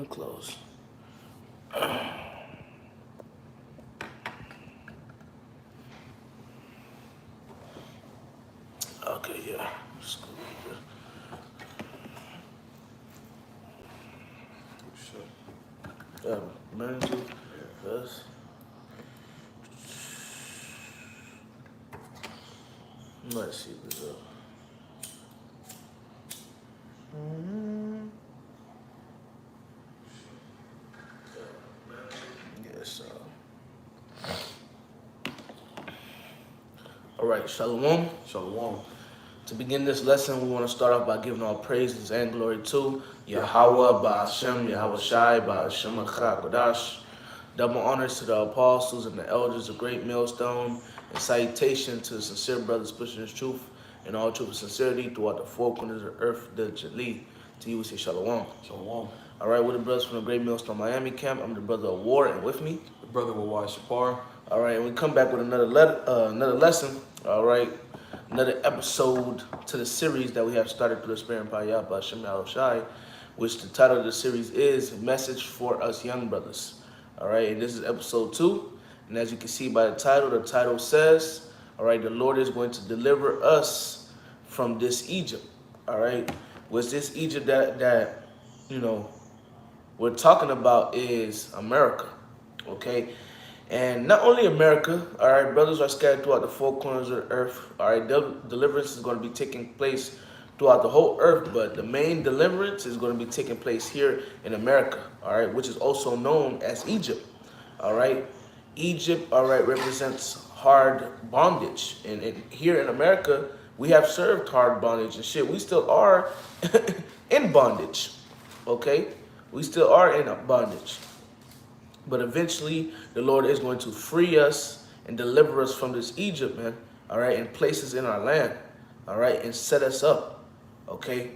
close. Okay, yeah. Manager, yes. Let's see what's up. Yes. All right, Shalom. Shalom. To begin this lesson, we want to start off by giving all praises and glory to Yahweh, Ba'ashem, Yahweh Shai, Ba'ashem, Kodash. Double honors to the apostles and the elders of Great Millstone, and salutation to the sincere brothers pushing this truth and all truth and sincerity throughout the four corners of the earth, diligently. To you, we say Shalom. Shalom. All right, we're the brothers from the Great Millstone Miami camp. I'm the brother of War, and with me, The brother Wawai Shapar. all right, and we come back with another lesson. All right, another episode to the series that we have started through the Spirit and Power by Shem Shai, which the title of the series is "Message for Us Young Brothers." All right, and this is episode 2, and as you can see by the title says, all right, the Lord is going to deliver us from this Egypt. All right, was this Egypt that we're talking about is America. Okay. And not only America, all right, brothers are scattered throughout the four corners of the earth. All right, deliverance is going to be taking place throughout the whole earth, but the main deliverance is going to be taking place here in America, all right, which is also known as Egypt, all right. Egypt, all right, represents hard bondage. And here in America, we have served hard bondage and shit. We still are in bondage, okay? We still are in a bondage. But eventually, the Lord is going to free us and deliver us from this Egypt, man. All right, and places in our land. All right, and set us up. Okay,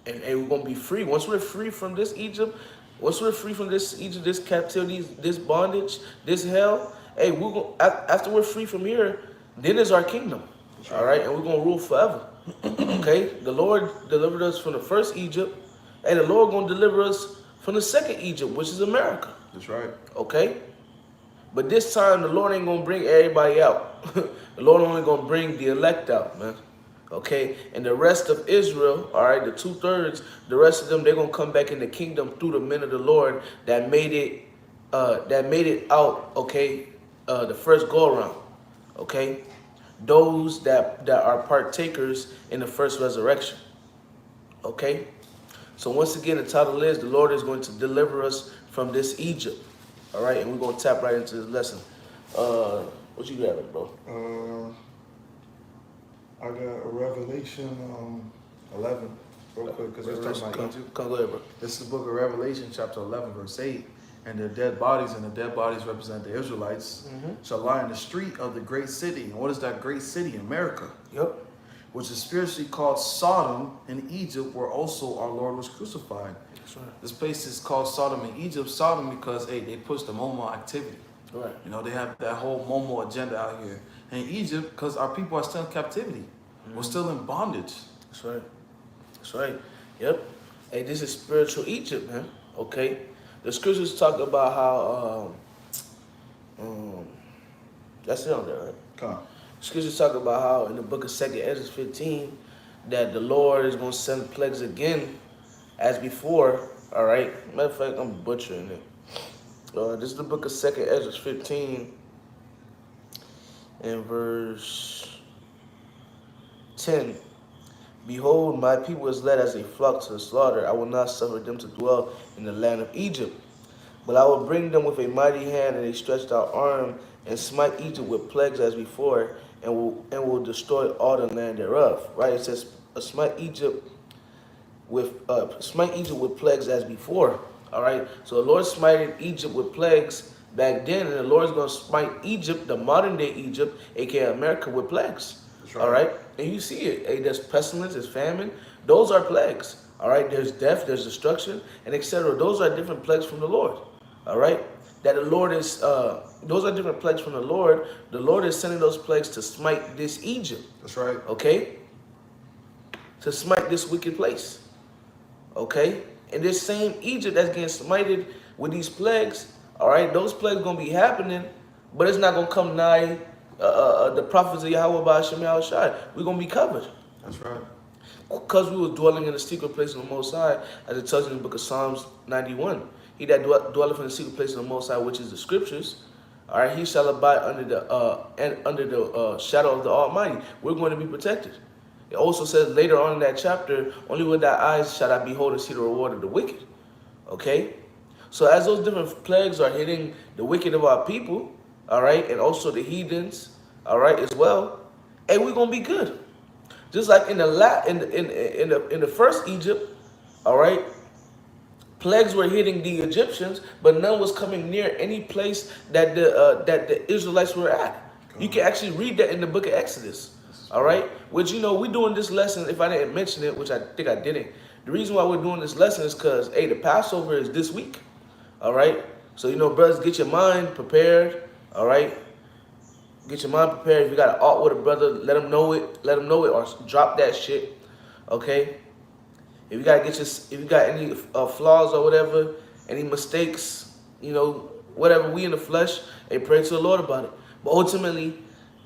and we're gonna be free once we're free from this Egypt. Once we're free from this Egypt, this captivity, this bondage, this hell. Hey, we're gonna after we're free from here, then is our kingdom. All right, and we're gonna rule forever. Okay, the Lord delivered us from the first Egypt, and the Lord gonna deliver us from the second Egypt, which is America. That's right. Okay? But this time, the Lord ain't going to bring everybody out. The Lord only going to bring the elect out, man. Okay? And the rest of Israel, all right, the 2/3, the rest of them, they're going to come back in the kingdom through the men of the Lord that made it out, okay, the first go-around. Okay? Those that are partakers in the first resurrection. Okay? So once again, the title is, the Lord is going to deliver us from this Egypt. All right, and we're going to tap right into this lesson. What you got, bro? I got a Revelation 11, real quick, because we're talking about Egypt. Come go ahead, bro. This is the book of Revelation, chapter 11, verse 8. And their dead bodies, and the dead bodies represent the Israelites, shall lie in the street of the great city. And what is that great city? America. Yep. Which is spiritually called Sodom in Egypt, where also our Lord was crucified. That's right. This place is called Sodom in Egypt. Sodom because, hey, they push the Momo activity. Right. You know, they have that whole Momo agenda out here. And Egypt, because our people are still in captivity. We're still in bondage. That's right. That's right. Yep. Hey, this is spiritual Egypt, man. Okay. The scriptures talk about how that's it on there, right? Come. Scriptures talk about how in the book of 2 Ezra 15 that the Lord is going to send plagues again as before. All right. Matter of fact, I'm butchering it. This is the book of 2 Ezra 15 and verse 10. Behold, my people is led as a flock to the slaughter. I will not suffer them to dwell in the land of Egypt. But I will bring them with a mighty hand and a stretched out arm, and smite Egypt with plagues as before, and will destroy all the land thereof. Right? It says, smite Egypt with plagues as before. All right. So the Lord smited Egypt with plagues back then, and the Lord is going to smite Egypt, the modern day Egypt, aka America, with plagues. Right. All right. And you see it. Hey, there's pestilence, there's famine. Those are plagues. All right. There's death, there's destruction, and etc. Those are different plagues from the Lord. All right. That the Lord is, those are different plagues from the Lord. The Lord is sending those plagues to smite this Egypt. That's right. Okay. To smite this wicked place. Okay. And this same Egypt that's getting smited with these plagues, all right, those plagues going to be happening, but it's not going to come nigh the prophets of Yahweh by Hashem Yahushai. We're going to be covered. That's right. Because we were dwelling in the secret place of the Most High, as it tells in the book of Psalms 91. He that dwelleth in the secret place of the Most High, which is the scriptures, all right, he shall abide under the shadow of the Almighty. We're going to be protected. It also says later on in that chapter, only with thy eyes shall I behold and see the reward of the wicked. Okay? So as those different plagues are hitting the wicked of our people, all right, and also the heathens, all right, as well, hey, we're gonna be good. Just like in the first Egypt, all right, plagues were hitting the Egyptians, but none was coming near any place that the Israelites were at. You can actually read that in the book of Exodus. All right, which, you know, we're doing this lesson, if I didn't mention it, which I think I didn't. The reason why we're doing this lesson is because, hey, the Passover is this week. All right, so, you know, brothers, get your mind prepared. All right, get your mind prepared. If you got an art with a brother, let him know it, or drop that shit. Okay, if you got any flaws or whatever, any mistakes, you know, whatever, we in the flesh, hey, pray to the Lord about it. But ultimately,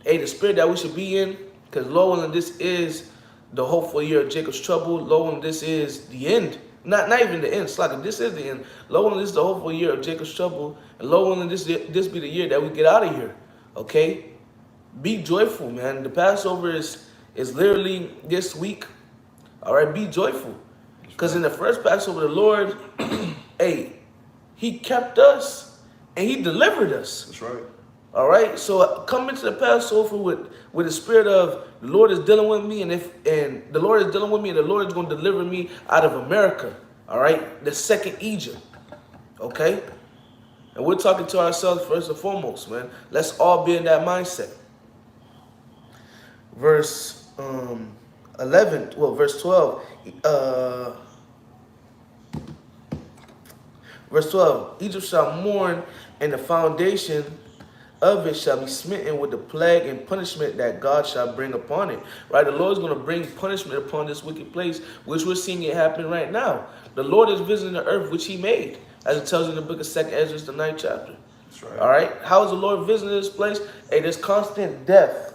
hey, the spirit that we should be in, because lo and this is the hopeful year of Jacob's trouble. Lo and this is the end. Not even the end. It's like this is the end. Lo and this is the hopeful year of Jacob's trouble. And lo and this be the year that we get out of here. Okay? Be joyful, man. The Passover is literally this week. All right? Be joyful. Because in the first Passover, the Lord, hey, he kept us and he delivered us. That's right. All right, so come into the Passover with the spirit of the Lord is dealing with me, and the Lord is dealing with me, and the Lord is going to deliver me out of America. All right, the second Egypt. Okay, and we're talking to ourselves first and foremost, man. Let's all be in that mindset. Verse 11, well, verse 12. Verse 12. Egypt shall mourn, and the foundation of it shall be smitten with the plague and punishment that God shall bring upon it. Right? The Lord is going to bring punishment upon this wicked place, which we're seeing it happen right now. The Lord is visiting the earth which he made, as it tells in the book of 2nd Ezra, the 9th chapter. That's right. All right? How is the Lord visiting this place? Hey, there's constant death.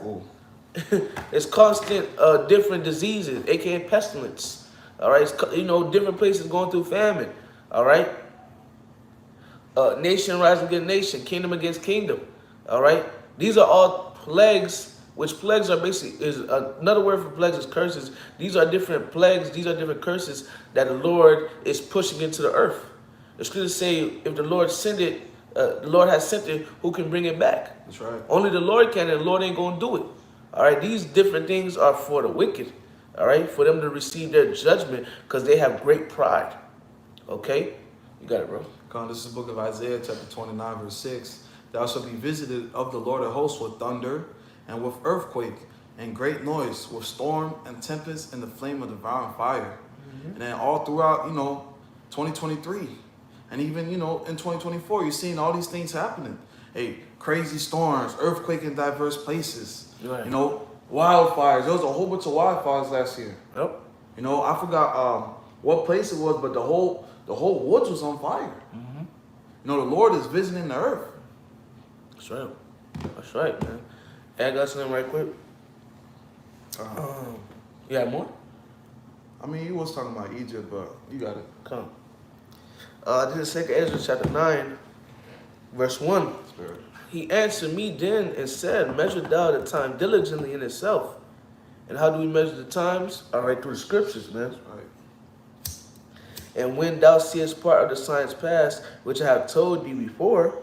There's constant different diseases, aka pestilence. All right? It's, you know, different places going through famine. All right? Nation rising against nation, kingdom against kingdom. All right, these are all plagues, which plagues are basically, is another word for plagues is curses. These are different plagues, these are different curses that the Lord is pushing into the earth. The scriptures say, if the Lord sent it, the Lord has sent it, who can bring it back? That's right. Only the Lord can, and the Lord ain't going to do it. All right, these different things are for the wicked. All right, for them to receive their judgment because they have great pride. Okay, you got it, bro. Come, this is the book of Isaiah, chapter 29, verse 6. Thou shalt be visited of the Lord of hosts with thunder, and with earthquake, and great noise, with storm and tempest, and the flame of devouring fire. And then all throughout, 2023, and even, in 2024, you're seeing all these things happening. Hey, crazy storms, earthquake in diverse places. Right. Wildfires. There was a whole bunch of wildfires last year. Yep. I forgot what place it was, but the whole woods was on fire. The Lord is visiting the earth. That's right. That's right, man. Hey, I got something right quick. You got more? I mean, you was talking about Egypt, but you got it. Come. This is 2nd Ezra chapter 9, verse 1. Spirit. He answered me then and said, measure thou the time diligently in itself. And how do we measure the times? All right, through the scriptures, man. That's right. And when thou seest part of the signs past, which I have told thee before,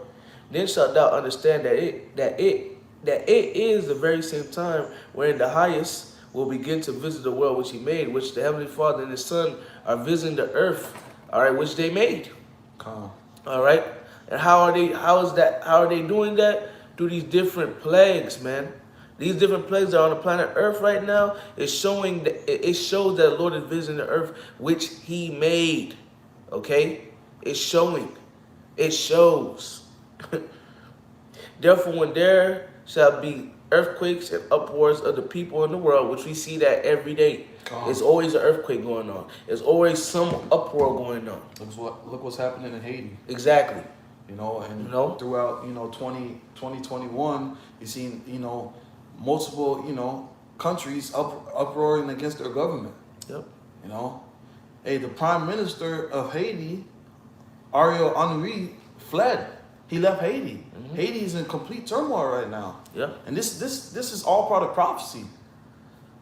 then shalt thou understand that it is the very same time wherein the highest will begin to visit the world which he made, which the Heavenly Father and his Son are visiting the earth, all right, which they made. Come. All right. And how are they doing that? Through these different plagues, man. These different plagues that are on the planet Earth right now, it shows that the Lord is visiting the earth which he made. Okay? It's showing. It shows. Therefore, when there shall be earthquakes and uproars of the people in the world, which we see that every day. There's always an earthquake going on. There's always some uproar going on. Look what's happening in Haiti. Exactly. And throughout 2021, you've seen multiple countries uproaring against their government. Yep. The Prime Minister of Haiti, Ariel Henry, fled. He left Haiti. Mm-hmm. Haiti is in complete turmoil right now. Yeah. And this is all part of prophecy.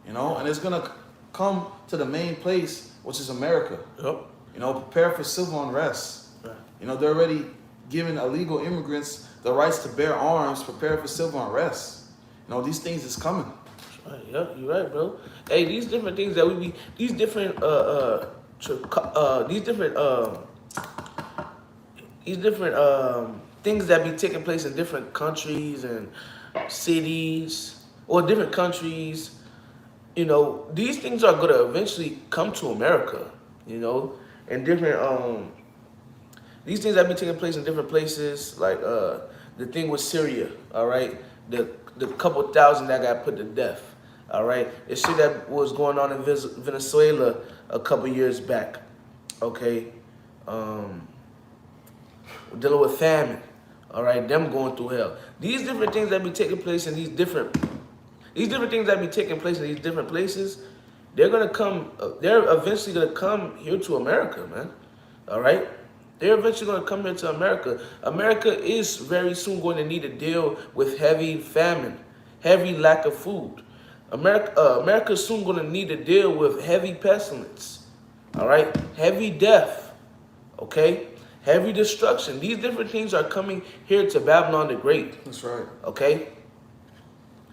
And it's gonna come to the main place, which is America. Yep. Prepare for civil unrest. Right. They're already giving illegal immigrants the rights to bear arms. Prepare for civil unrest. These things is coming. Right. Yeah, you're right, bro. Hey, these different things that these different things that be taking place in different countries and cities or different countries, these things are going to eventually come to America, and different, these things that be taking place in different places, like the thing with Syria, all right, the couple thousand that got put to death, all right, the shit that was going on in Venezuela a couple years back, okay, dealing with famine, all right, them going through hell. These different things that be taking place in these different things that be taking place in these different places, they're eventually gonna come here to America, man. All right, they're eventually gonna come here to America. America is very soon going to need to deal with heavy famine, heavy lack of food. America is soon going to need to deal with heavy pestilence. All right, heavy death. Okay. Heavy destruction. These different things are coming here to Babylon the Great. That's right. Okay?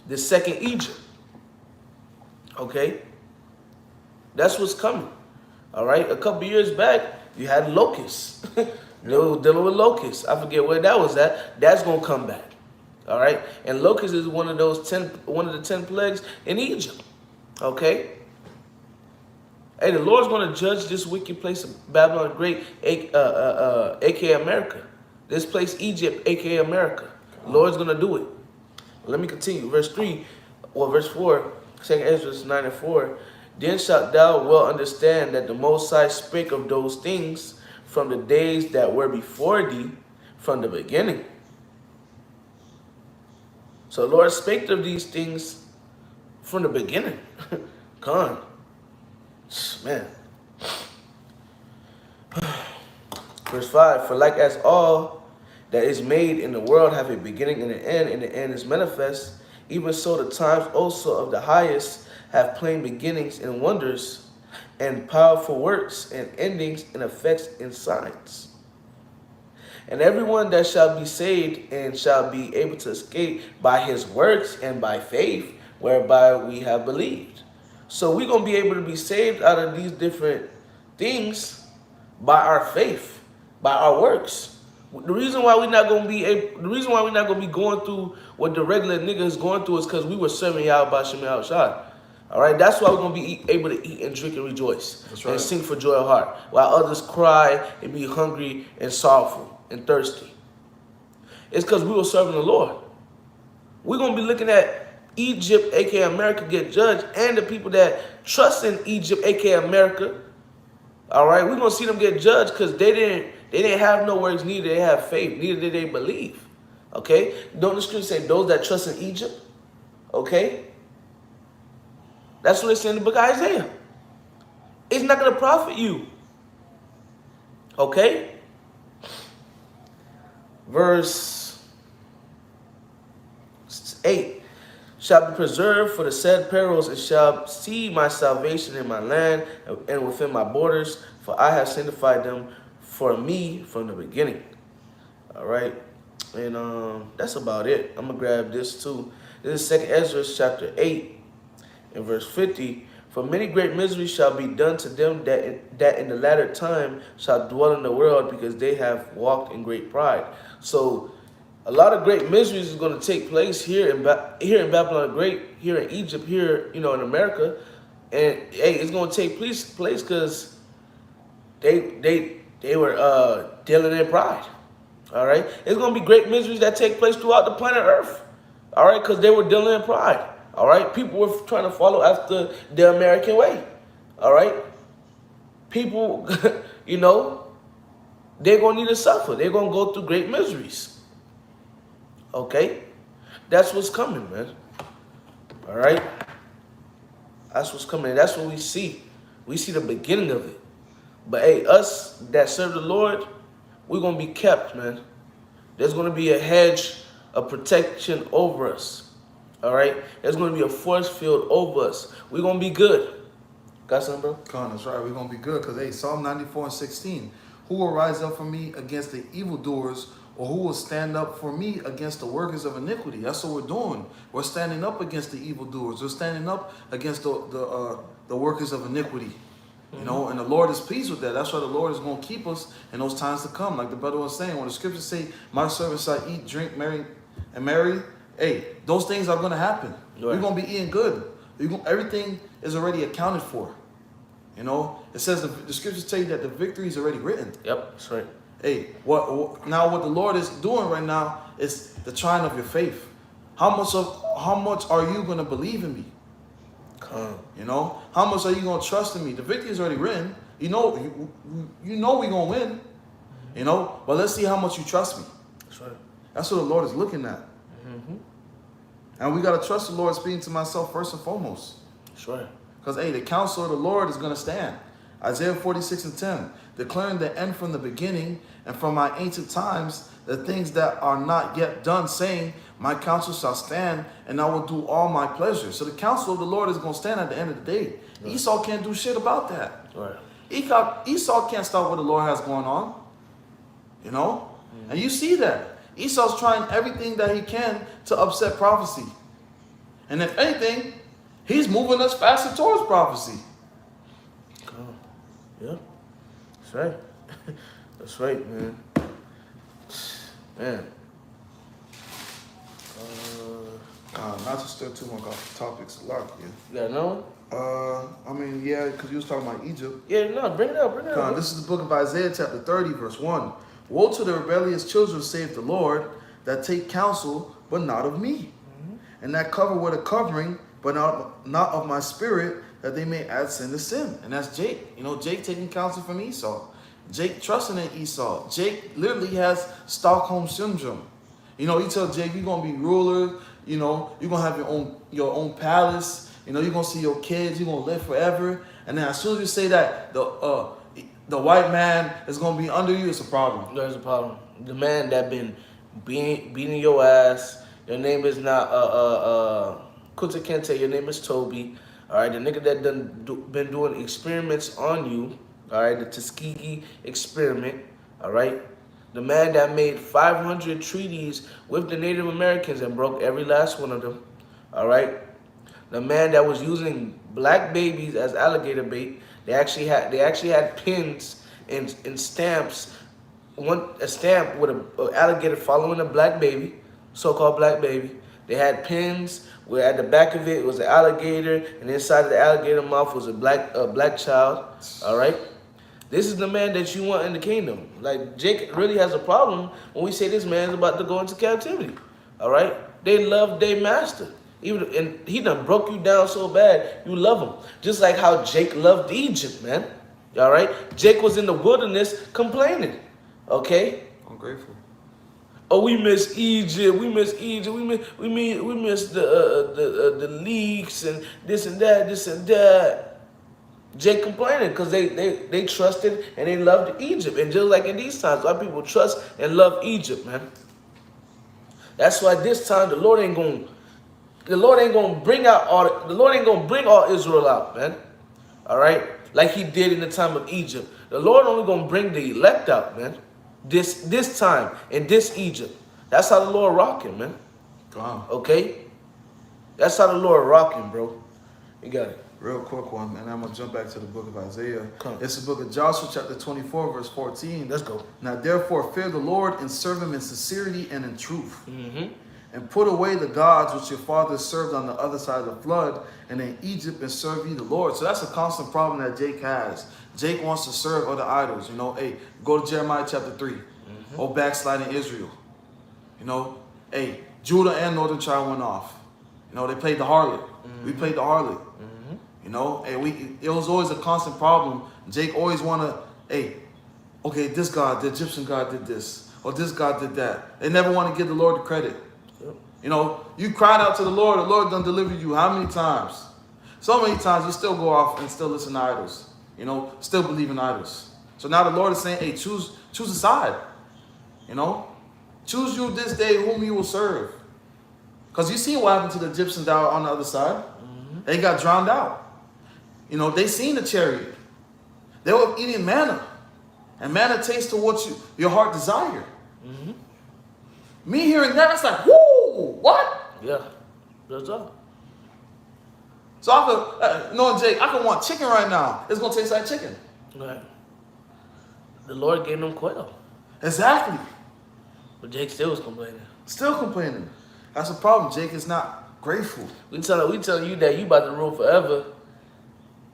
The second Egypt. Okay? That's what's coming. All right? A couple years back, you had locusts. Dealing with locusts. I forget where that was at. That's going to come back. All right? And locusts is one of the 10 plagues in Egypt. Okay? Hey, the Lord's going to judge this wicked place of Babylon the Great, a.k.a. America. This place, Egypt, a.k.a. America. The Lord's going to do it. Let me continue. Verse 4, 2 Ezra 9 and 4. Then shalt thou well understand that the Most High spake of those things from the days that were before thee, from the beginning. So the Lord spake of these things from the beginning. Gone. Man. Verse 5, for like as all that is made in the world have a beginning and an end, and the end is manifest, even so the times also of the highest have plain beginnings and wonders, and powerful works, and endings, and effects, and signs. And everyone that shall be saved and shall be able to escape by his works and by faith, whereby we have believed. So we're going to be able to be saved out of these different things by our faith, by our works. The reason why we're not going to be going through what the regular nigga is going through is because we were serving Yahweh B'Shem Yahushua. All right, that's why we're going to be able to eat and drink and rejoice. That's right. And sing for joy of heart, while others cry and be hungry and sorrowful and thirsty. It's because we were serving the Lord. We're going to be looking at Egypt, aka America, get judged, and the people that trust in Egypt, aka America. All right, we're gonna see them get judged because they didn't have no works, neither they have faith, neither did they believe. Okay, don't the scripture say those that trust in Egypt? Okay, that's what it says in the book of Isaiah. It's not gonna profit you. Okay, verse 8. Shall be preserved for the said perils, and shall see my salvation in my land and within my borders, for I have sanctified them for me from the beginning. All right, and that's about it. I'm gonna grab this too. This is 2 Ezra chapter 8 and verse 50. For many great miseries shall be done to them that in the latter time shall dwell in the world, because they have walked in great pride. So a lot of great miseries is going to take place here in Babylon the Great, here in Egypt, here, in America. And, hey, it's going to take place because they were dealing in pride. All right? It's going to be great miseries that take place throughout the planet Earth. All right, because they were dealing in pride. All right, people were trying to follow after the American way. All right, people, you know, they're gonna need to suffer. They're gonna go through great miseries. Okay, that's what's coming, man. All right, that's what's coming. That's what we see. We see the beginning of it. But hey, us that serve the Lord, we're gonna be kept, man. There's gonna be a hedge of protection over us. All right, there's gonna be a force field over us. We're gonna be good. Got something, bro? Con, that's right. We're going to be good because, hey, Psalm 94:16. Who will rise up for me against the evildoers, or who will stand up for me against the workers of iniquity? That's what we're doing. We're standing up against the evildoers. We're standing up against the workers of iniquity. You know, and the Lord is pleased with that. That's why the Lord is going to keep us in those times to come. Like the brother was saying, when the scriptures say, my servants shall eat, drink, marry, and marry, hey, those things are going to happen. Right. We're going to be eating good. Everything is already accounted for. You know, it says the scriptures tell you that the victory is already written. Yep, that's right. Hey, what the Lord is doing right now is the trying of your faith. How much are you going to believe in me? Come. You know, how much are you going to trust in me? The victory is already written. You know we're going to win. You know, but let's see how much you trust me. That's right. That's what the Lord is looking at. Mm-hmm. And we got to trust the Lord, speaking to myself first and foremost. That's right. Because, hey, the counsel of the Lord is going to stand. Isaiah 46:10, declaring the end from the beginning and from my ancient times, the things that are not yet done, saying, my counsel shall stand and I will do all my pleasure. So the counsel of the Lord is going to stand at the end of the day. Right. Esau can't do shit about that. Right. Esau can't stop what the Lord has going on. You know? Mm-hmm. And you see that. Esau's trying everything that he can to upset prophecy. And if anything, he's moving us faster towards prophecy. Oh, yeah, that's right. That's right, man. Man. Not to stir too much off the topics, Lark. Yeah. You got another one? I mean, yeah, because you was talking about Egypt. Yeah, no, bring it up, This is the book of Isaiah, chapter 30, verse 1. Woe to the rebellious children, save the Lord, that take counsel, but not of me, and that cover with a covering, but not of my spirit, that they may add sin to sin. And that's Jake. You know, Jake taking counsel from Esau. Jake trusting in Esau. Jake literally has Stockholm syndrome. You know, you tell Jake, you're going to be ruler. You know, you're going to have your own palace. You know, you're going to see your kids. You're going to live forever. And then as soon as you say that, the white man is going to be under you, it's a problem. There's a problem. The man that been beating your ass, your name is not Kunta Kinte, your name is Toby. All right, the nigga that been doing experiments on you. All right, the Tuskegee experiment. All right, the man that made 500 treaties with the Native Americans and broke every last one of them. All right, the man that was using black babies as alligator bait. They actually had pins and stamps. A stamp with an alligator following a black baby, so-called black baby. They had pins where at the back of it was an alligator, and inside of the alligator mouth was a black child. All right, this is the man that you want in the kingdom. Like Jake really has a problem when we say this man is about to go into captivity. All right, they love their master. And he done broke you down so bad, you love him. Just like how Jake loved Egypt, man. All right? Jake was in the wilderness complaining. Okay? Ungrateful. Oh, we miss Egypt. We miss Egypt. We miss the leaks and this and that. Jake complaining because they trusted and they loved Egypt. And just like in these times, a lot of people trust and love Egypt, man. That's why this time the Lord ain't gonna bring all Israel out, man. All right, like He did in the time of Egypt. The Lord only gonna bring the elect out, man. This time in this Egypt. That's how the Lord rocking, man. Wow. Okay, that's how the Lord rocking, bro. You got it. Real quick one, and I'm going to jump back to the book of Isaiah. Come. It's the book of Joshua, chapter 24, verse 14. Let's go. Now, therefore, fear the Lord and serve Him in sincerity and in truth. Mm-hmm. And put away the gods which your fathers served on the other side of the flood, and in Egypt, and serve ye the Lord. So that's a constant problem that Jake has. Jake wants to serve other idols. You know, hey, go to Jeremiah chapter 3. Oh, backsliding Israel. You know, hey, Judah and Northern Tribe went off. You know, they played the harlot. We played the harlot. You know, and it was always a constant problem. Jake always wanna, hey, okay, this God, the Egyptian God did this, or this God did that. They never want to give the Lord the credit. Yep. You know, you cried out to the Lord done delivered you how many times? So many times you still go off and still listen to idols. You know, still believe in idols. So now the Lord is saying, hey, choose a side. You know, choose you this day whom you will serve. Because you see what happened to the Egyptians that were on the other side. They got drowned out. You know, they seen the chariot. They were eating manna. And manna tastes to what your heart desire. Me hearing that, it's like, whoo, what? Yeah, that's all. So I could, knowing Jake, I could want chicken right now. It's going to taste like chicken. Right. The Lord gave them quail. Exactly. But Jake still was complaining. Still complaining. That's the problem. Jake is not grateful. We telling you that you about to rule forever.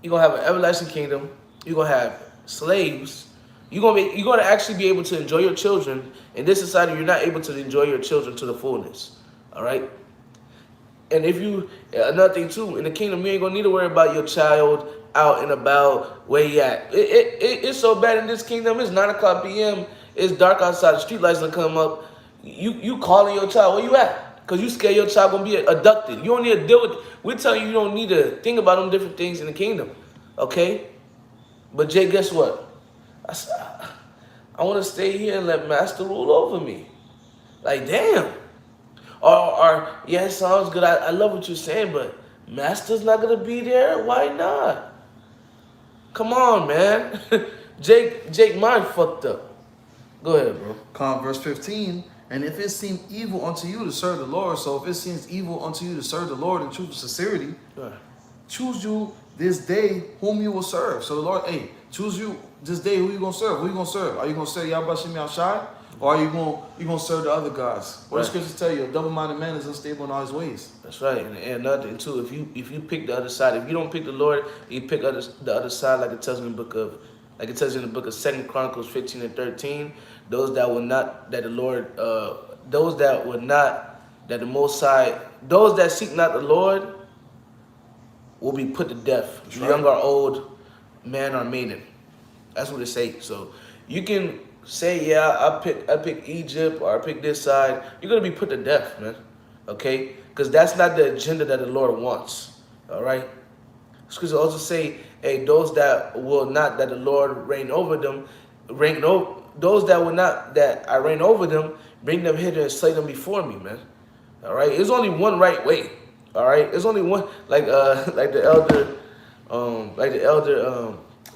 You're going to have an everlasting kingdom. You're going to have slaves. You're going to actually be able to enjoy your children. In this society, you're not able to enjoy your children to the fullness. All right? And another thing too, in the kingdom, you ain't going to need to worry about your child out and about where you at. It's so bad in this kingdom. It's 9 o'clock p.m. It's dark outside. The street lights gonna come up. You calling your child, where you at? Because you scared your child going to be abducted. You don't need to deal with we're telling you don't need to think about them different things in the kingdom. Okay? But Jay, guess what? I want to stay here and let Master rule over me. Like, damn. Or yeah, it sounds good. I love what you're saying, but Master's not going to be there? Why not? Come on, man. Jake mind fucked up. Go ahead, bro. Come, verse 15. And if it seem evil unto you to serve the Lord, so if it seems evil unto you to serve the Lord in truth and sincerity, choose you this day whom you will serve. So the Lord, hey, choose you this day who you going to serve. Who you going to serve? Are you going to serve Yahweh Shem Yahushai? Or are you going to serve the other gods? What does scriptures tell you? A double-minded man is unstable in all his ways. That's right. And another thing too, if you pick the other side, if you don't pick the Lord, you pick the other side, like it tells in the book of 2 Chronicles 15 and 13. Those that will not, that the Lord, those that will not, that the Most High, those that seek not the Lord will be put to death. That's young or old, man or maiden. That's what it says. So you can say, yeah, I pick Egypt or I pick this side. You're gonna be put to death, man. Okay, because that's not the agenda that the Lord wants. All right. Scripture also say, hey, those that will not, that the Lord reign over them, those that will not, that I reign over them, bring them hither and slay them before me, man. All right. There's only one right way. All right. There's only one, like the elder,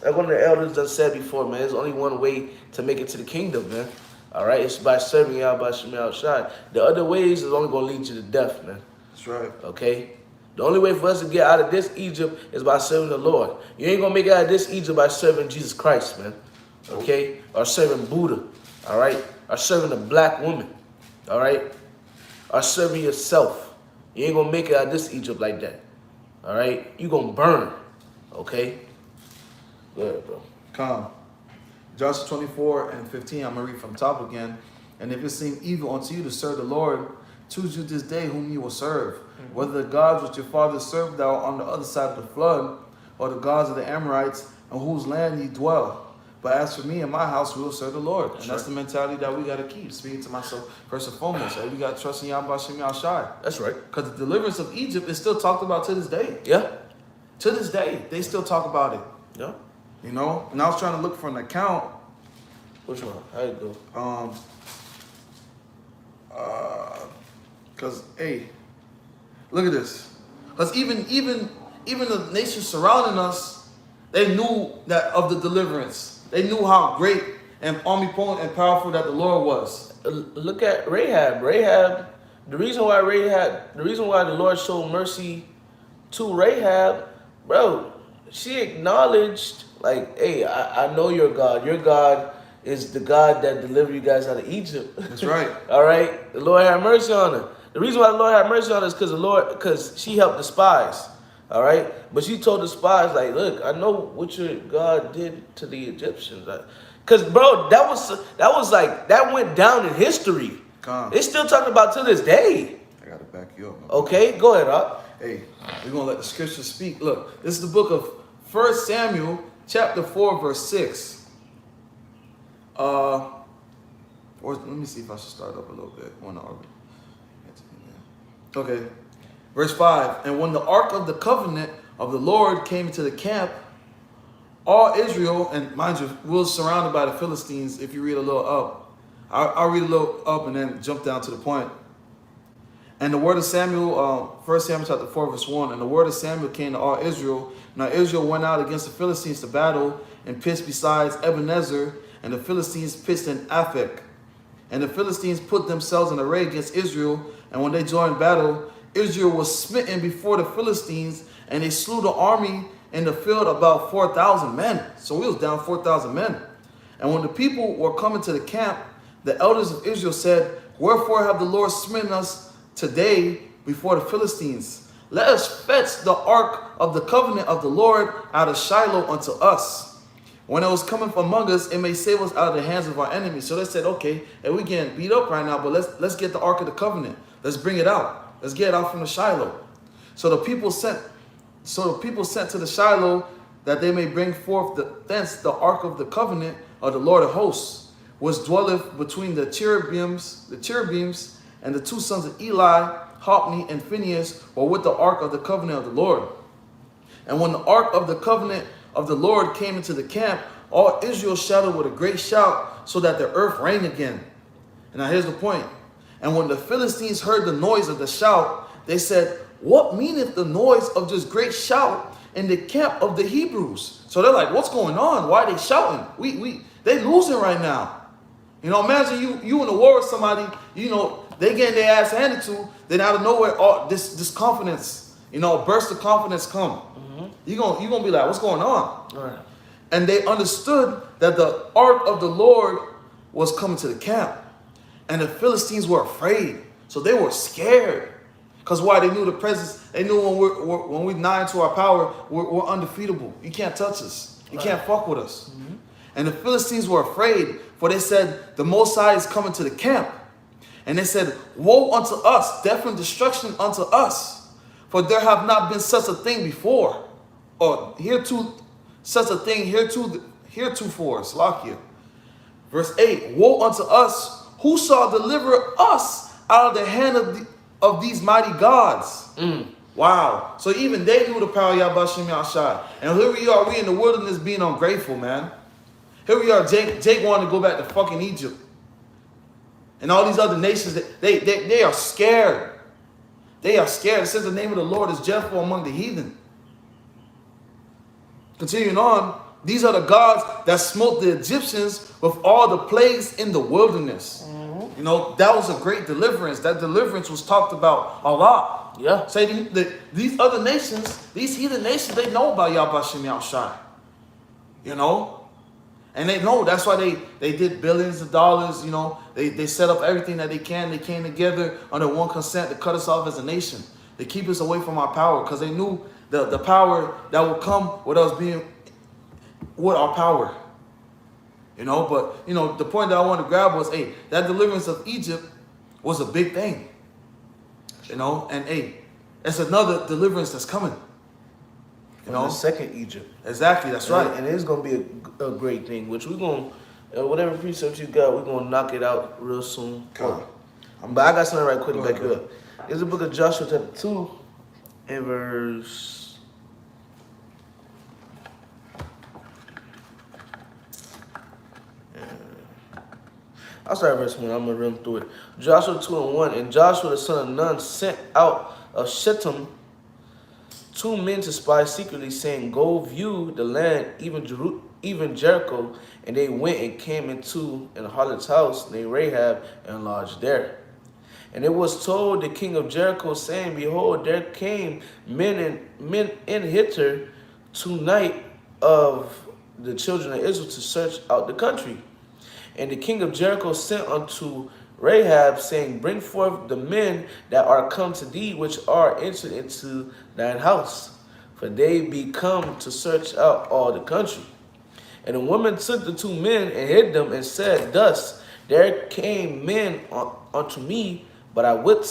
like one of the elders done said before, man. There's only one way to make it to the kingdom, man. All right. It's by serving Yahweh Shem Yahushai. The other ways is only gonna lead you to death, man. That's right. Okay. The only way for us to get out of this Egypt is by serving the Lord. You ain't gonna make it out of this Egypt by serving Jesus Christ, man. Okay? Or serving Buddha. All right? Or serving a black woman. All right? Or serving yourself. You ain't gonna make it out of this Egypt like that. All right? You gonna burn. Okay? Go ahead, bro. Come. Joshua 24 and 15, I'm going to read from top again. And if it seem evil unto you to serve the Lord, choose you this day whom you will serve. Whether the gods which your fathers served thou on the other side of the flood, or the gods of the Amorites, on whose land ye dwell. But as for me and my house, we will serve the Lord. And that's the mentality that we got to keep. Speaking to myself first and foremost. We got to trust in Yahweh Shem Yahushai. That's right. Because the deliverance of Egypt is still talked about to this day. Yeah. To this day, they still talk about it. Yeah. You know? And I was trying to look for an account. Which one? How you go? Because, hey, look at this. Because even the nations surrounding us, they knew that of the deliverance. They knew how great and omnipotent and powerful that the Lord was. Look at Rahab. The reason why the Lord showed mercy to Rahab, bro, she acknowledged, like, hey, I know your God. Your God is the God that delivered you guys out of Egypt. That's right. All right? The Lord had mercy on her. The reason why the Lord had mercy on her is because she helped the spies. All right? But she told the spies, like, look, I know what your God did to the Egyptians. Because, bro, that went down in history. It's still talking about to this day. back you up. Okay, go ahead, Up. Hey, we're going to let the scripture speak. Look, this is the book of 1 Samuel, chapter 4, verse 6. Let me see if I should start up a little bit. Okay. Verse 5. And when the ark of the covenant of the Lord came into the camp, all Israel, and mind you, we were surrounded by the Philistines. If you read a little up, I'll read a little up and then jump down to the point. And the word of Samuel, 1 Samuel chapter 4, verse 1, and the word of Samuel came to all Israel. Now Israel went out against the Philistines to battle and pitched besides Ebenezer, and the Philistines pitched in Aphek. And the Philistines put themselves in array against Israel, and when they joined battle, Israel was smitten before the Philistines, and they slew the army in the field about 4,000 men. So we was down 4,000 men. And when the people were coming to the camp, the elders of Israel said, wherefore have the Lord smitten us today before the Philistines? Let us fetch the ark of the covenant of the Lord out of Shiloh unto us. When it was coming from among us, it may save us out of the hands of our enemies. So they said, okay, and we getting beat up right now, but let's get the ark of the covenant. Let's bring it out. Let's get it out from the Shiloh. So the people sent to the Shiloh that they may bring forth thence the ark of the covenant of the Lord of hosts, which dwelleth between the cherubims, and the two sons of Eli, Hophni and Phinehas, were with the ark of the covenant of the Lord. And when the ark of the covenant of the Lord came into the camp, all Israel shouted with a great shout, so that the earth rang again. And now here's the point. And when the Philistines heard the noise of the shout, they said, what meaneth the noise of this great shout in the camp of the Hebrews? So they're like, what's going on? Why are they shouting? They losing right now. You know, imagine you in the war with somebody, you know, they getting their ass handed to, then out of nowhere, this confidence, you know, a burst of confidence come. Mm-hmm. You're gonna be like, what's going on? All right. And they understood that the ark of the Lord was coming to the camp. And the Philistines were afraid. So they were scared. Because why? They knew the presence. They knew when we're nigh into our power, we're undefeatable. You can't touch us. You can't fuck with us. Mm-hmm. And the Philistines were afraid, for they said, the Most High is coming to the camp. And they said, woe unto us, death and destruction unto us. For there have not been such a thing before. Or such a thing heretofore. Slakia. Verse 8, woe unto us, who shall deliver us out of the hand of these mighty gods. Wow. So even they knew the power of Yahbashim Yahshai. And here we are, we in the wilderness being ungrateful, man. Here we are, Jake wanted to go back to fucking Egypt. And all these other nations, they are scared. They are scared. It says the name of the Lord is dreadful among the heathen. Continuing on, these are the gods that smote the Egyptians with all the plagues in the wilderness. Mm-hmm. You know, that was a great deliverance. That deliverance was talked about a lot. Yeah. Say these other nations, these heathen nations, they know about Yahbashim Yahushai. You know? And they know. That's why they did billions of dollars. You know, they set up everything that they can. They came together under one consent to cut us off as a nation. They keep us away from our power because they knew the power that would come with us being with our power. You know, but, you know, the point that I want to grab was, hey, that deliverance of Egypt was a big thing. You know, and hey, it's another deliverance that's coming. You know, the second Egypt. Exactly, that's right. And it's going to be a great thing, which we're going to, whatever precepts you got, we're going to knock it out real soon. But I got something right quick to back you up. It's the book of Joshua chapter 2 and verse... I'll start at verse 1. I'm going to run through it. Joshua 2 and 1. And Joshua the son of Nun sent out of Shittim 2 men to spy secretly, saying, go view the land, even Jericho. And they went and came into an harlot's house named Rahab and lodged there. And it was told the king of Jericho, saying, behold, there came men in hither tonight of the children of Israel to search out the country. And the king of Jericho sent unto Rahab, saying, bring forth the men that are come to thee, which are entered into thine house, for they be come to search out all the country. And the woman took the 2 men and hid them, and said, thus there came men unto me, but I wit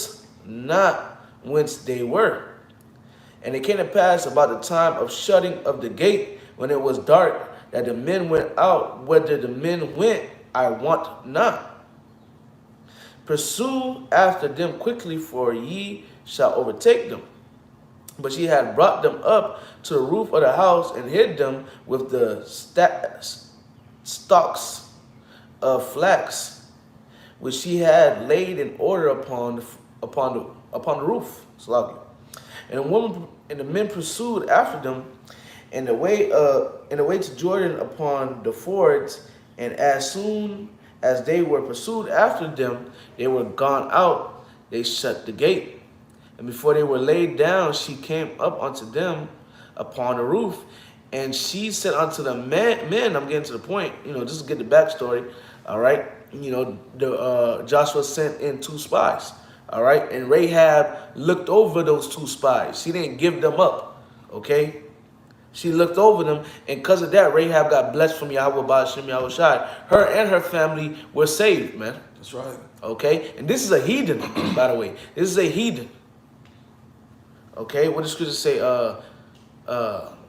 not whence they were. And it came to pass about the time of shutting of the gate, when it was dark, that the men went out. Whither the men went, I wot not. Pursue after them quickly, for ye shall overtake them. But she had brought them up to the roof of the house and hid them with the stalks of flax, which she had laid in order upon the roof. Sluggy. And the men pursued after them in the way to Jordan upon the fords, and as soon as they were pursued after them, they were gone out, they shut the gate. And before they were laid down, she came up unto them upon the roof, and she said unto the men, I'm getting to the point, just to get the backstory, all right? Joshua sent in 2 spies, all right? And Rahab looked over those 2 spies. She didn't give them up, okay? She looked over them, and because of that, Rahab got blessed from Yahweh Ba'ashem Yahweh Shai. Her and her family were saved, man. That's right. Okay? And this is a heathen, by the way. This is a heathen. Okay? What does Scripture say?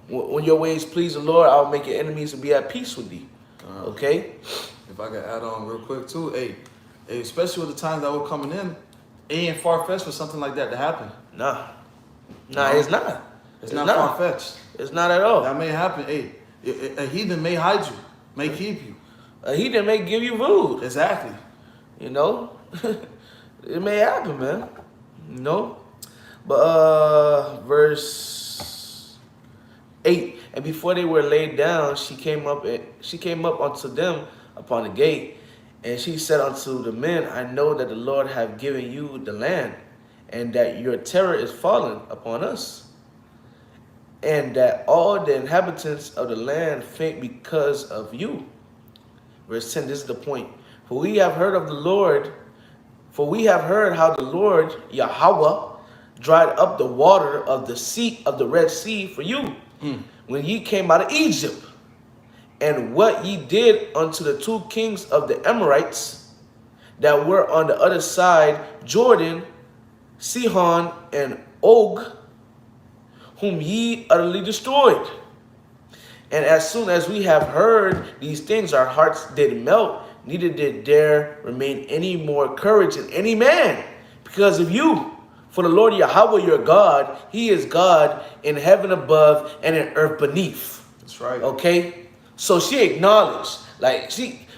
When your ways please the Lord, I will make your enemies and be at peace with thee. Okay? If I could add on real quick, too, hey, especially with the times that were coming in, it ain't far-fetched for something like that to happen. Nah, it's not. It's not far-fetched. It's not at all. That may happen. Hey, a heathen may hide you, may keep you. A heathen may give you food. Exactly. It may happen, man. But verse 8. And before they were laid down, she came up unto them upon the gate, and she said unto the men, I know that the Lord hath given you the land, and that your terror is fallen upon us, and that all the inhabitants of the land faint because of you. Verse 10, this is the point. For we have heard how the Lord Yahweh dried up the water of the sea of the Red Sea for you, when ye came out of Egypt, and what ye did unto the 2 kings of the Amorites that were on the other side Jordan, Sihon and Og, whom ye utterly destroyed. And as soon as we have heard these things, our hearts did melt, neither did there remain any more courage in any man because of you. For the Lord Yahweh your God, he is God in heaven above and in earth beneath. That's right. Okay? So she acknowledged, she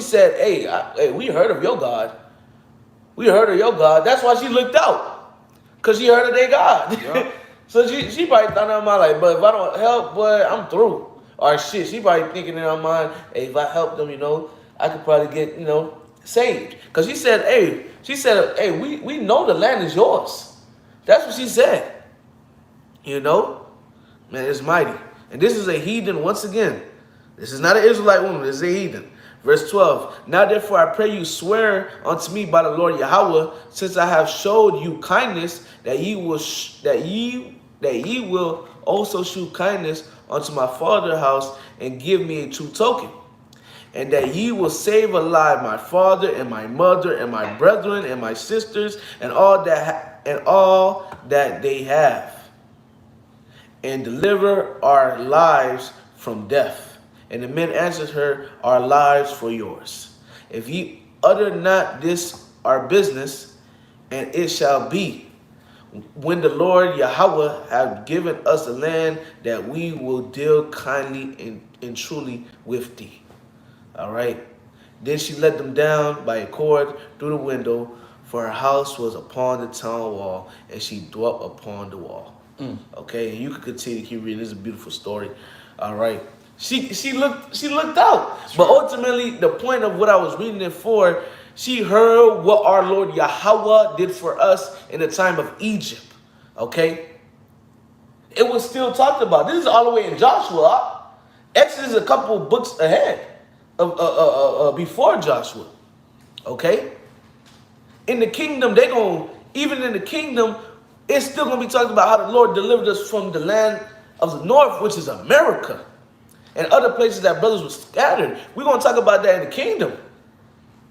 said, hey, we heard of your God. We heard of your God. That's why she looked out, because she heard of their God. Yeah. So she probably thought in her mind, but if I don't help, boy, I'm through. Or shit, she probably thinking in her mind, hey, if I help them, I could probably get, saved. Because she said, hey, we know the land is yours. That's what she said. Man, it's mighty. And this is a heathen once again. This is not an Israelite woman, this is a heathen. Verse 12, now therefore I pray you swear unto me by the Lord Yahweh, since I have showed you kindness, that ye will also shew kindness unto my father's house, and give me a true token, and that ye will save alive my father and my mother and my brethren and my sisters and all that they have, and deliver our lives from death. And the men answered her, our lives for yours. If ye utter not this our business, and it shall be, when the Lord Yahweh have given us the land, that we will deal kindly and truly with thee. All right. Then she let them down by a cord through the window, for her house was upon the town wall, and she dwelt upon the wall. Okay, and you can continue to keep reading. This is a beautiful story. All right. She looked out. But ultimately, the point of what I was reading it for, she heard what our Lord Yahweh did for us in the time of Egypt. Okay? It was still talked about. This is all the way in Joshua. Exodus is a couple books ahead of before Joshua. Okay? In the kingdom, even in the kingdom, it's still going to be talking about how the Lord delivered us from the land of the north, which is America, and other places that brothers were scattered. We're going to talk about that in the kingdom.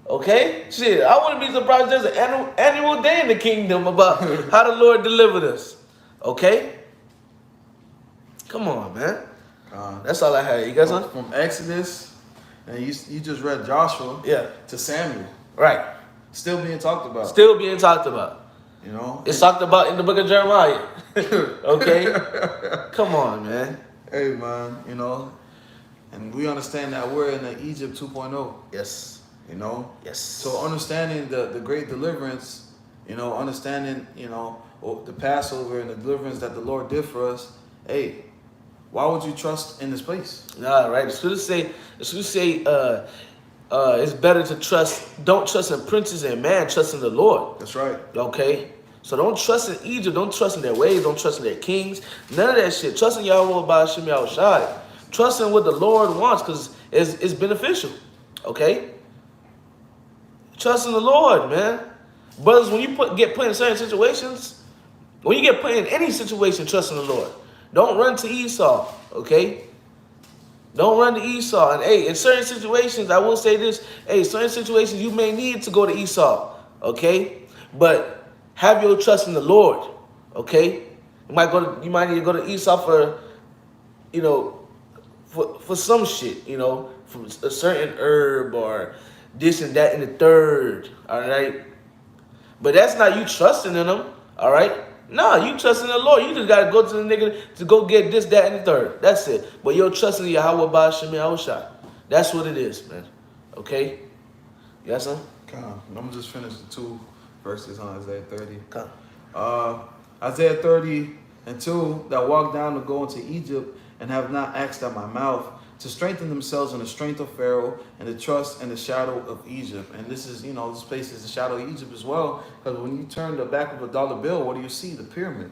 Okay? Shit, I wouldn't be surprised there's an annual day in the kingdom about how the Lord delivered us. Okay? Come on, man. That's all I had. You got something? From Exodus, and you just read Joshua, Yeah. to Samuel, Right. still being talked about. Still being talked about. You know, It's talked about in the book of Jeremiah. Okay? Come on, man. hey man, you know, and we understand that we're in the Egypt 2.0. Yes. You know, Yes. so understanding the great deliverance, you know, understanding, you know, the Passover and the deliverance that the Lord did for us. Hey, why would you trust in this place? Nah, right. The scriptures say it's better to don't trust in princes and man, trust in the Lord. That's right. Okay? So don't trust in Egypt, don't trust in their ways, don't trust in their kings, none of that shit. Trust in Yahweh by Hashem Yahushai. Trust in what the Lord wants, because it's beneficial. Okay? Trust in the Lord, man. Brothers, when you get put in certain situations, when you get put in any situation, trust in the Lord. Don't run to Esau, okay? Don't run to Esau. And hey, in certain situations, I will say this, hey, certain situations you may need to go to Esau, okay? But have your trust in the Lord, okay? You might need to go to Esau for, you know, for some shit, you know, from a certain herb or this and that and the third, all right? But that's not you trusting in them, all right? No, you trust in the Lord. You just got to go to the nigga to go get this, that, and the third. That's it. But you're trusting in Yahweh by Hashem Yahushua. That's what it is, man. Okay? You got something? Come, I'm going to just finish the 2 verses on Isaiah 30. Come. Isaiah 30:2, that walk down to go into Egypt and have not asked at my mouth, to strengthen themselves in the strength of Pharaoh and to trust in the shadow of Egypt. And this is, you know, this place is the shadow of Egypt as well, because when you turn the back of a dollar bill, what do you see? The pyramid.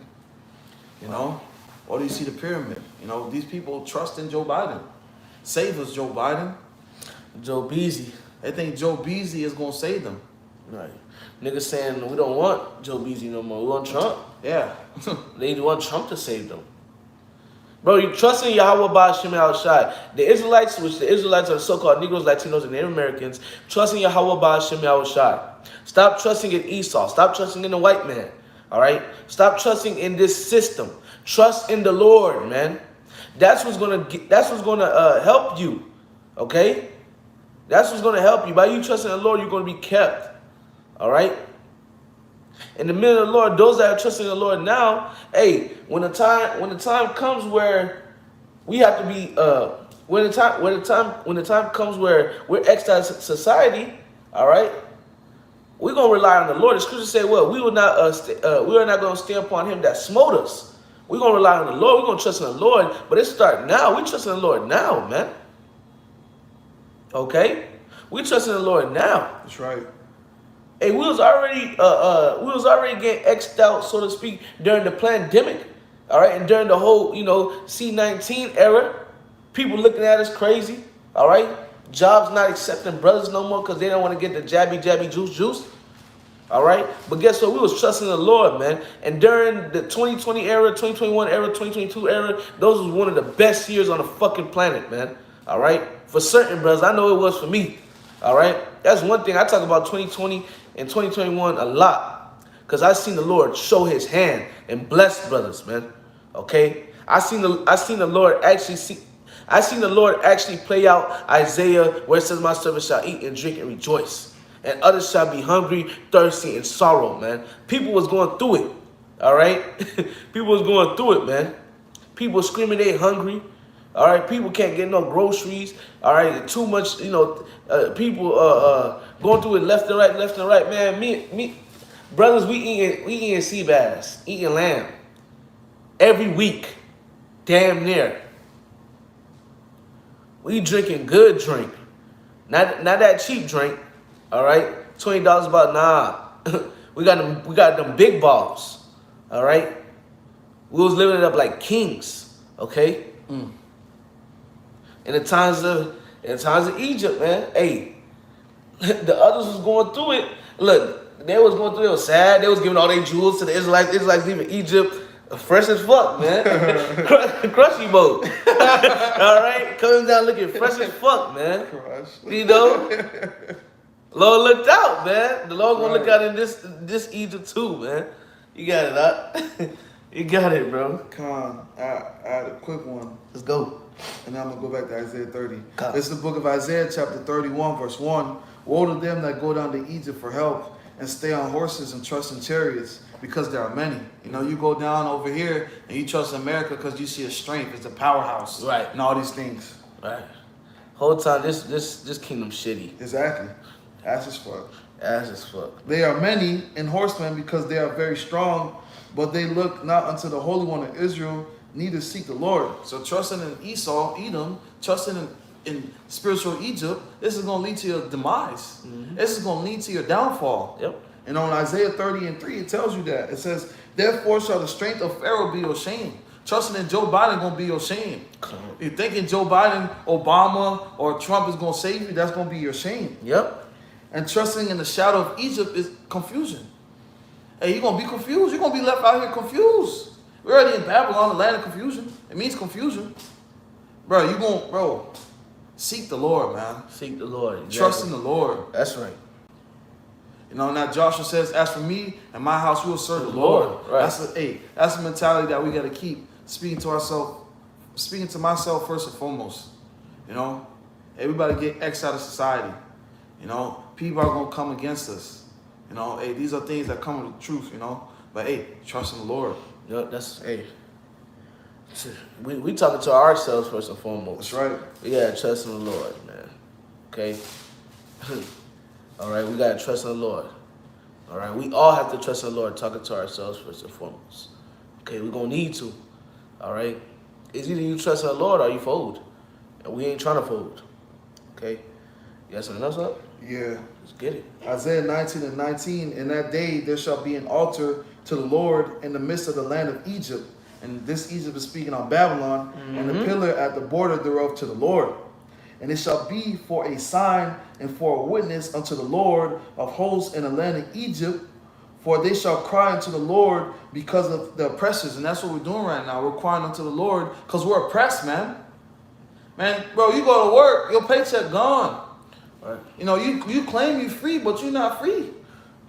You know? What do you see? The pyramid. You know, these people trust in Joe Biden. Save us, Joe Biden. Joe Beasy. They think Joe Beasy is going to save them. Right. Niggas saying we don't want Joe Beasy no more. We want Trump. Yeah. They want Trump to save them. Bro, you trust in Yahweh by Hashem Yahushai. The Israelites, which the Israelites are the so-called Negroes, Latinos, and Native Americans, trust in Yahweh by Hashem Yahushai. Stop trusting in Esau. Stop trusting in the white man. All right? Stop trusting in this system. Trust in the Lord, man. That's what's gonna help you. Okay? That's what's gonna help you. By you trusting in the Lord, you're gonna be kept. All right? In the middle of the Lord, those that are trusting in the Lord now, hey, when the time comes where we have to be, when the time comes where we're exiled society, all right, we're gonna rely on the Lord. The scriptures say, well, we are not gonna stay upon him that smote us. We're gonna rely on the Lord. We're gonna trust in the Lord. But it starts now. We trust in the Lord now, man. Okay, we trust in the Lord now. That's right. Hey, we was already getting X'd out, so to speak, during the pandemic, all right, and during the whole, you know, C-19 era. People looking at us crazy, all right. Jobs not accepting brothers no more because they don't want to get the jabby juice, all right. But guess what? We was trusting the Lord, man. And during the 2020 era, 2021 era, 2022 era, those was one of the best years on the fucking planet, man. All right, for certain brothers, I know it was for me. All right, that's one thing I talk about 2020 and 2021 a lot, because I seen the Lord show his hand and bless brothers, man. Okay? I seen the Lord actually play out Isaiah where it says, my servant shall eat and drink and rejoice, and others shall be hungry, thirsty, and sorrow, man. People was going through it. All right? People was going through it, man. People screaming they hungry. All right, people can't get no groceries. All right, too much, you know, people going through it left and right, man. Me, brothers, we eating sea bass, eating lamb every week, damn near. We drinking good drink, not that cheap drink. All right, $20 about nah. we got them big balls. All right, we was living it up like kings. Okay. In the times of Egypt, man, hey, the others was going through it. Look, they was going through it. It was sad. They was giving all their jewels to the Israelites. Israelites leaving Egypt fresh as fuck, man. Crushy mode. All right, coming down looking fresh as fuck, man. Crush. You know, Lord looked out, man. The Lord gonna look Right. out in this Egypt too, man. You got it, up. You got it, bro. Con, I had a quick one, Let's go. and then I'm going to go back to Isaiah 30. Con. This is the book of Isaiah, chapter 31, verse 1. Woe to them that go down to Egypt for help and stay on horses and trust in chariots, because there are many. You know, you go down over here and you trust America because you see a strength. It's a powerhouse. Right. And all these things. Right. Whole time this kingdom shitty. Exactly. Ass as fuck. Ass as fuck. They are many in horsemen because they are very strong, but they look not unto the Holy One of Israel, neither seek the Lord. So trusting in Esau, Edom, trusting in spiritual Egypt, this is going to lead to your demise. This is going to lead to your downfall. Yep. And on Isaiah 30 and 3, it tells you that. It says, therefore shall the strength of Pharaoh be your shame. Trusting in Joe Biden going to be your shame. You're thinking Joe Biden, Obama, or Trump is going to save you, that's going to be your shame. Yep. And trusting in the shadow of Egypt is confusion. Hey, you're going to be confused. You're going to be left out here confused. We're already in Babylon, the land of confusion. It means confusion. Bro, seek the Lord, man. Seek the Lord. Exactly. Trust in the Lord. That's right. You know, now Joshua says, as for me and my house, we will serve the Lord. Lord. Right. That's the mentality that we got to keep speaking to ourselves, speaking to myself first and foremost. You know, everybody get X out of society. You know, people are going to come against us. You know, hey, these are things that come with the truth, you know. But hey, trust in the Lord. Yep, that's, hey. We talking to ourselves first and foremost. That's right. We gotta trust in the Lord, man. Okay? All right, we gotta trust in the Lord. All right, we all have to trust in the Lord, talking to ourselves first and foremost. Okay, we're gonna need to. All right? It's either you trust in the Lord or you fold. And we ain't trying to fold. Okay? You got something else up? Yeah. Let's get it. Isaiah 19 and 19, in that day there shall be an altar to the Lord in the midst of the land of Egypt. And this Egypt is speaking on Babylon, and the pillar at the border thereof to the Lord. And it shall be for a sign and for a witness unto the Lord of hosts in the land of Egypt, for they shall cry unto the Lord because of the oppressors. And that's what we're doing right now. We're crying unto the Lord because we're oppressed, man. Man, bro, you go to work, your paycheck gone. Right. You know, you claim you're free, but you're not free.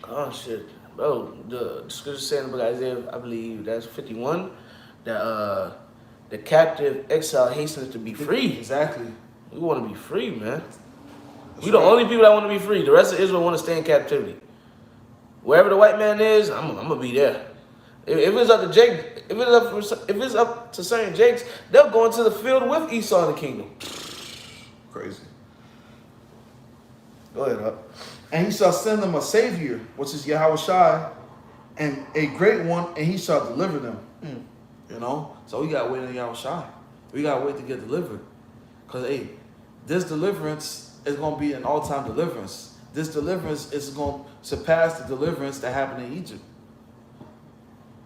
Oh, shit. Bro, the scripture saying in the book of Isaiah, I believe that's 51, that the captive exile hastens to be free. Exactly. We want to be free, man. That's We the right. only people that want to be free. The rest of Israel want to stay in captivity. Wherever the white man is, I'm gonna be there. If it's up to Jake, if it's up to certain Jakes, they'll go into the field with Esau in the kingdom. Crazy. Go ahead, up. And he shall send them a savior, which is Yahweh Shai, and a great one, and he shall deliver them. You know? So we gotta wait on Yahweh Shai. We gotta wait to get delivered. Because hey, this deliverance is gonna be an all-time deliverance. This deliverance is gonna surpass the deliverance that happened in Egypt.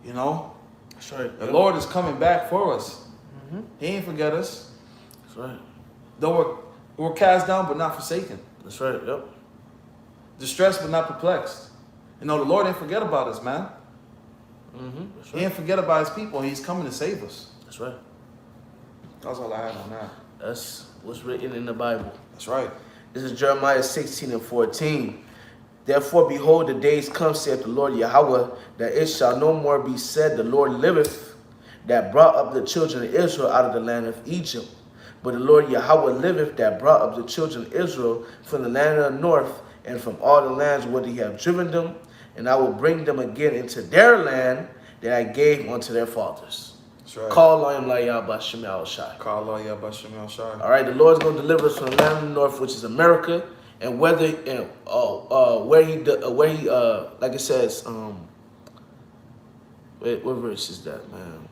You know? That's right. The Lord is coming back for us. He ain't forget us. That's right. Though we're cast down but not forsaken. That's right. Yep. Distressed but not perplexed. You know, the Lord didn't forget about us, man. That's He right. didn't forget about his people. He's coming to save us. That's right. That's all I had on that. That's what's written in the Bible. That's right. This is Jeremiah 16 and 14. Therefore, behold, the days come, saith the Lord Yahweh, that it shall no more be said, the Lord liveth, that brought up the children of Israel out of the land of Egypt. But the Lord Yahweh liveth, that brought up the children of Israel from the land of the north, and from all the lands where he have driven them, and I will bring them again into their land that I gave unto their fathers. That's right. Call on him like Yahweh Shem Shai. Call Allah Yabashim El Shai. All right, the Lord's going to deliver us from the land of the north, which is America, and where he like it says, wait, what verse is that, man?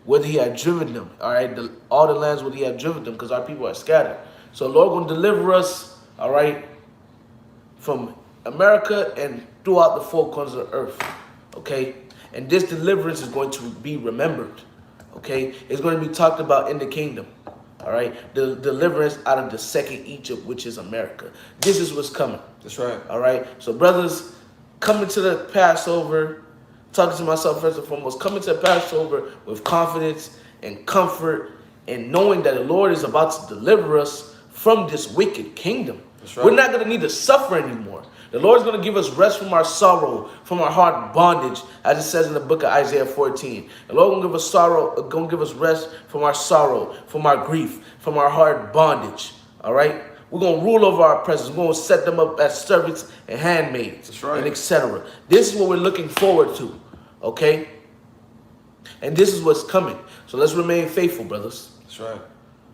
Whether he had driven them, all right, all the lands where he had driven them, because our people are scattered. So the Lord going to deliver us, all right, from America and throughout the four corners of the earth, okay? And this deliverance is going to be remembered, okay? It's going to be talked about in the kingdom, all right? The deliverance out of the second Egypt, which is America. This is what's coming. That's right. All right? So, brothers, coming to the Passover, talking to myself first and foremost, coming to the Passover with confidence and comfort and knowing that the Lord is about to deliver us from this wicked kingdom. That's right. We're not going to need to suffer anymore. The Lord's going to give us rest from our sorrow, from our hard bondage, as it says in the book of Isaiah 14. The Lord will give us going to give us rest from our sorrow, from our grief, from our hard bondage. All right? We're going to rule over our presence. We're going to set them up as servants and handmaids. That's right. And etc. This is what we're looking forward to. Okay? And this is what's coming. So let's remain faithful, brothers. That's right.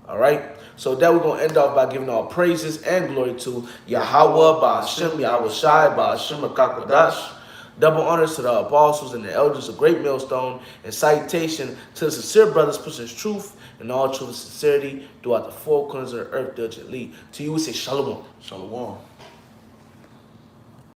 All right? So that we're going to end off by giving all praises and glory to Yahweh, Ba'ashem, Yahweh Shai, Ba'ashem, Kakadash. Double honors to the apostles and the elders of Great Millstone, and citation to the sincere brothers pushing truth and all truth and sincerity throughout the four corners of the earth diligently. To you we say shalom. Shalom.